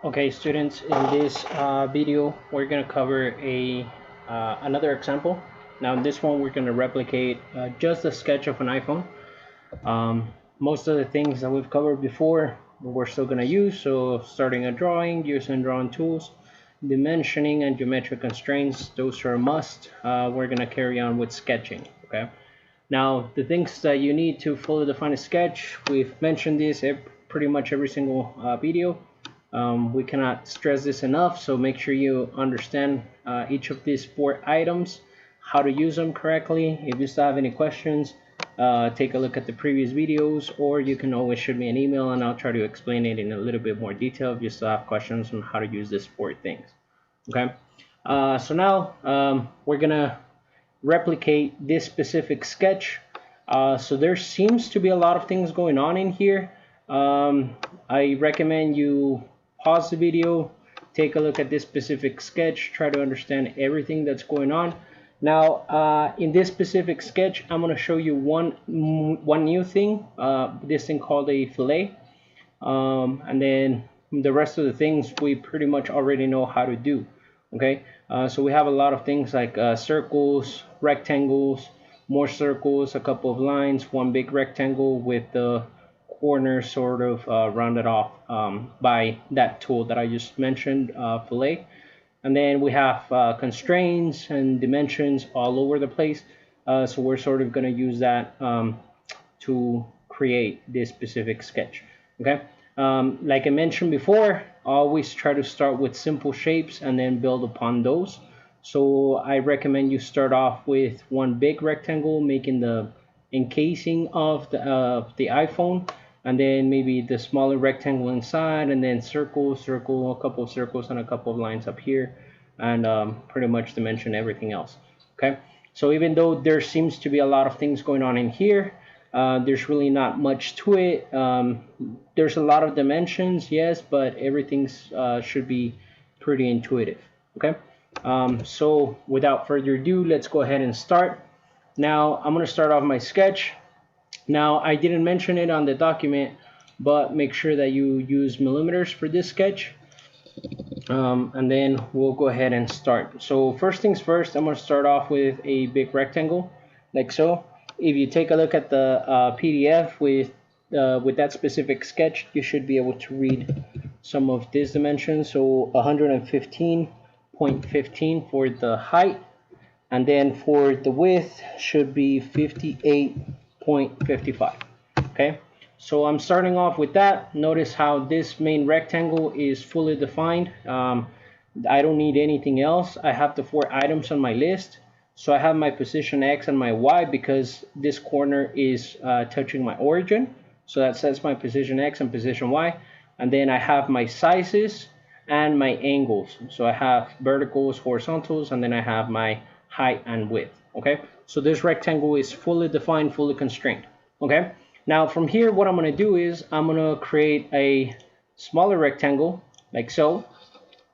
Okay, students, in this video, we're going to cover another example. Now, in this one, we're going to replicate just a sketch of an iPhone. Most of the things that we've covered before, we're still going to use. So, starting a drawing, using drawing tools, dimensioning and geometric constraints, those are a must. We're going to carry on with sketching. Okay. Now, the things that you need to fully define a sketch, we've mentioned this pretty much every single video. We cannot stress this enough, so make sure you understand each of these 4 items, how to use them correctly. If you still have any questions, take a look at the previous videos, or you can always shoot me an email and I'll try to explain it in a little bit more detail if you still have questions on how to use these 4 things. Okay, so now we're gonna replicate this specific sketch. So there seems to be a lot of things going on in here. I recommend you pause the video, take a look at this specific sketch, try to understand everything that's going on. Now, in this specific sketch, I'm going to show you one new thing, this thing called a fillet. And then the rest of the things we pretty much already know how to do. Okay, so we have a lot of things like circles, rectangles, more circles, a couple of lines, one big rectangle with the corner sort of rounded off by that tool that I just mentioned, fillet. And then we have constraints and dimensions all over the place. So we're sort of going to use that to create this specific sketch. Okay, like I mentioned before, always try to start with simple shapes and then build upon those. So I recommend you start off with one big rectangle, making the encasing of the iPhone, and then maybe the smaller rectangle inside, and then circle, circle, a couple of circles, and a couple of lines up here, and pretty much dimension everything else. Okay, so even though there seems to be a lot of things going on in here, there's really not much to it. There's a lot of dimensions, yes, but everything should be pretty intuitive. Okay, so without further ado, let's go ahead and start. Now I'm going to start off my sketch. Now I didn't mention it on the document, but make sure that you use millimeters for this sketch. And then we'll go ahead and start. So first things first, I'm going to start off with a big rectangle like so. If you take a look at the PDF with that specific sketch, you should be able to read some of these dimensions. So 115.15 for the height, and then for the width should be 58.55. Okay, so I'm starting off with that. Notice how this main rectangle is fully defined. I don't need anything else. I have the 4 items on my list. So I have my position X and my Y because this corner is touching my origin. So that sets my position X and position Y. And then I have my sizes and my angles. So I have verticals, horizontals, and then I have my height and width. Okay, so this rectangle is fully defined, fully constrained. Okay, now from here, what I'm going to do is I'm going to create a smaller rectangle like so.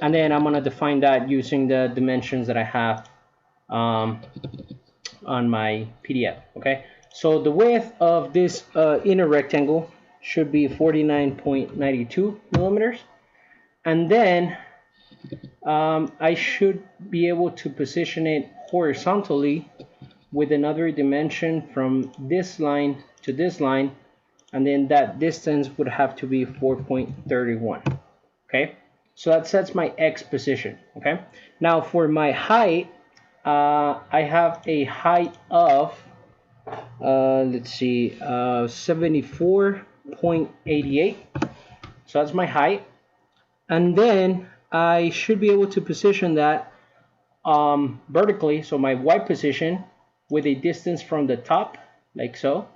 And then I'm going to define that using the dimensions that I have on my PDF. Okay, so the width of this inner rectangle should be 49.92 millimeters, and then I should be able to position it horizontally with another dimension from this line to this line, and then that distance would have to be 4.31. Okay, so that sets my X position. Okay, now for my height, I have a height of let's see, 74.88. So that's my height, and then I should be able to position that vertically, so my Y position, with a distance from the top like so.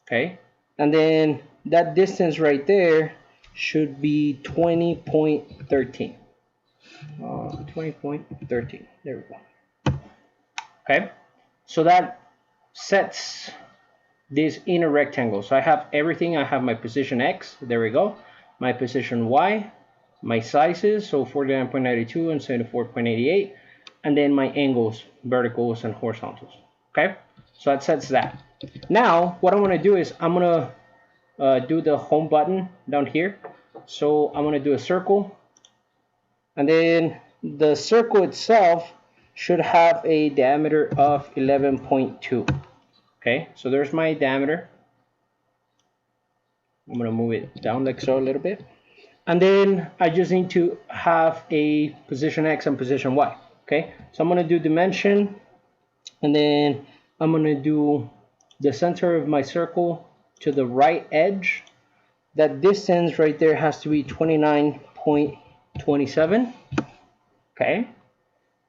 Okay, and then that distance right there should be 20.13. 20.13. There we go. Okay, so that sets this inner rectangle. So I have everything. I have my position X, there we go, my position Y, my sizes, so 49.92 and 74.88, and then my angles, verticals and horizontals. Okay, so that sets that. Now what I'm going to do is I'm going to do the home button down here. So I'm going to do a circle, And then the circle itself should have a diameter of 11.2. Okay, so there's my diameter. I'm gonna move it down like so a little bit. And then I just need to have a position X and position Y. Okay, so I'm gonna do dimension, and then I'm gonna do the center of my circle to the right edge. That distance right there has to be 29.27. Okay,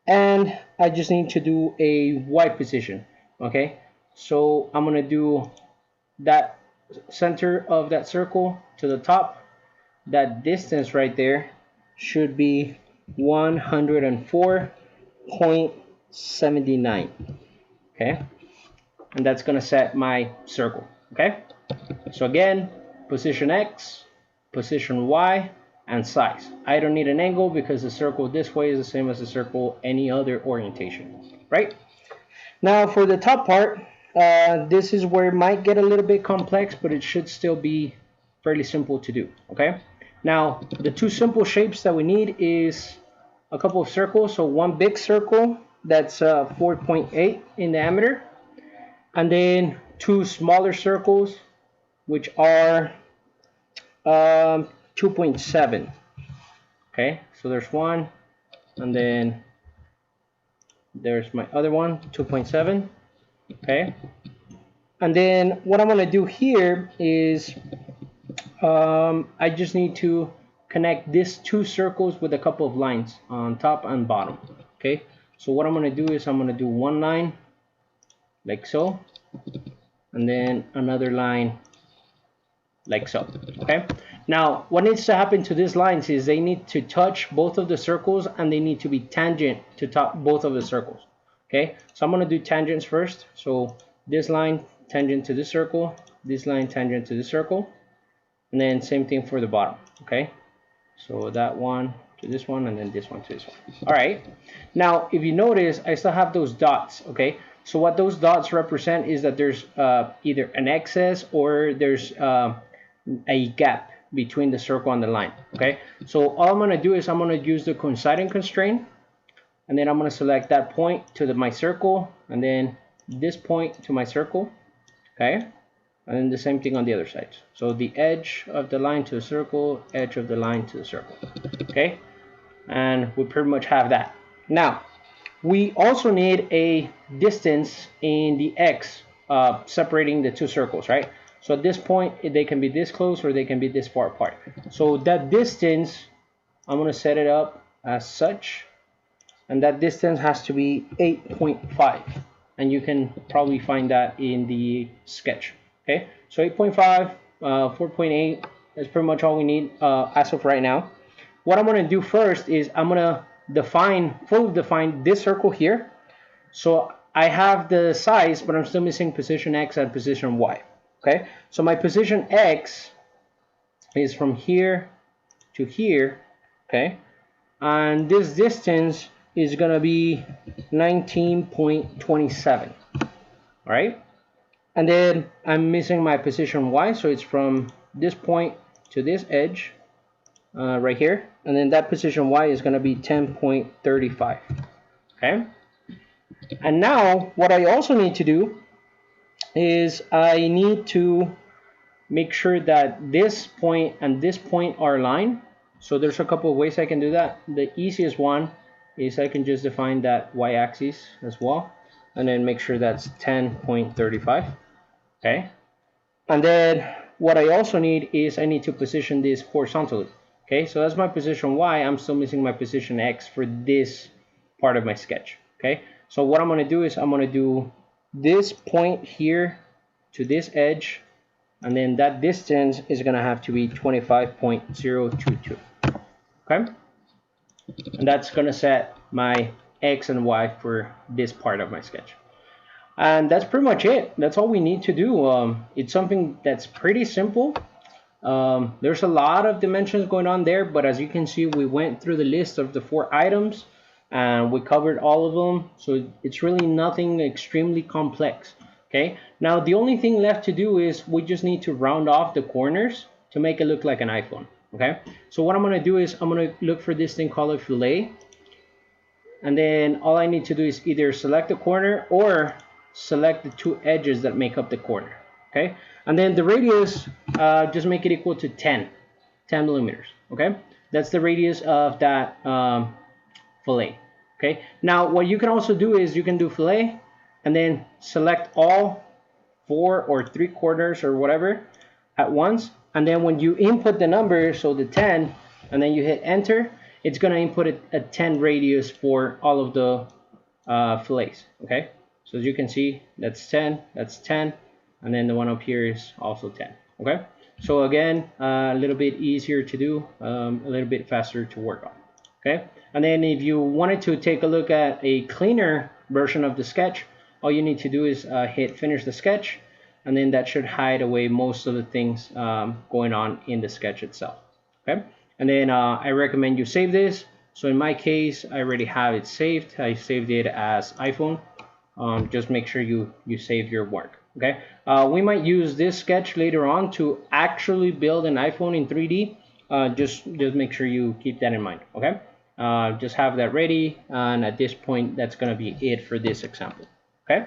and I just need to do a Y position. Okay, so I'm gonna do that center of that circle to the top. That distance right there should be 104.79. Okay, and that's gonna set my circle. Okay, so again, position X, position Y, and size. I don't need an angle because the circle this way is the same as the circle any other orientation, right? Now for the top part, this is where it might get a little bit complex, but it should still be fairly simple to do. Okay, now the two simple shapes that we need is a couple of circles. So one big circle that's 4.8 in diameter, and then two smaller circles which are 2.7. Okay, so there's one, and then there's my other one, 2.7. Okay, and then what I'm gonna do here is I just need to connect these two circles with a couple of lines on top and bottom. Okay, so what I'm gonna do is I'm gonna do one line like so, and then another line like so. Okay, now what needs to happen to these lines is they need to touch both of the circles, and they need to be tangent to both of the circles. Okay, so I'm going to do tangents first. So this line tangent to this circle, this line tangent to this circle, and then same thing for the bottom. Okay, so that one to this one, and then this one to this one. All right, now if you notice, I still have those dots. Okay, so what those dots represent is that there's either an excess or there's a gap between the circle and the line. Okay, so all I'm going to do is I'm going to use the coinciding constraint, and then I'm going to select that point to my circle, and then this point to my circle. Okay, and then the same thing on the other side. So the edge of the line to the circle, edge of the line to the circle. Okay, and we pretty much have that. Now we also need a distance in the X separating the two circles, right? So at this point, they can be this close or they can be this far apart. So that distance, I'm going to set it up as such. And that distance has to be 8.5. And you can probably find that in the sketch. Okay, so 8.5, 4.8, that's pretty much all we need as of right now. What I'm going to do first is I'm going to fully define this circle here. So I have the size, but I'm still missing position X and position Y. Okay, so my position X is from here to here. Okay, and this distance is gonna be 19.27. All right, and then I'm missing my position Y, so it's from this point to this edge right here, and then that position Y is gonna be 10.35. Okay, and now what I also need to do is I need to make sure that this point and this point are aligned. So there's a couple of ways I can do that. The easiest one is I can just define that y-axis as well, and then make sure that's 10.35. Okay, and then what I also need is I need to position this horizontally. Okay, so that's my position Y. I'm still missing my position X for this part of my sketch. Okay, so what I'm going to do is I'm going to do this point here to this edge, and then that distance is going to have to be 25.022. Okay, and that's going to set my X and Y for this part of my sketch. And that's pretty much it. That's all we need to do. It's something that's pretty simple. There's a lot of dimensions going on there, but as you can see, we went through the list of the 4 items and we covered all of them, so it's really nothing extremely complex. Okay, now the only thing left to do is we just need to round off the corners to make it look like an iPhone. Okay, so what I'm going to do is I'm going to look for this thing called a fillet, and then all I need to do is either select the corner or select the two edges that make up the corner. Okay, and then the radius, just make it equal to 10 millimeters. Okay, that's the radius of that fillet. Okay, now what you can also do is you can do fillet and then select all 4 or 3 corners or whatever at once, and then when you input the number, so the 10, and then you hit enter, it's going to input a 10 radius for all of the fillets. Okay, so as you can see, that's 10, and then the one up here is also 10. Okay, so again, a little bit easier to do, a little bit faster to work on. Okay, and then if you wanted to take a look at a cleaner version of the sketch, all you need to do is hit finish the sketch, and then that should hide away most of the things going on in the sketch itself. Okay, and then I recommend you save this. So in my case, I already have it saved. I saved it as iPhone. Just make sure you save your work. Okay, we might use this sketch later on to actually build an iPhone in 3D. Just make sure you keep that in mind. Okay, just have that ready, and at this point, that's gonna be it for this example. Okay.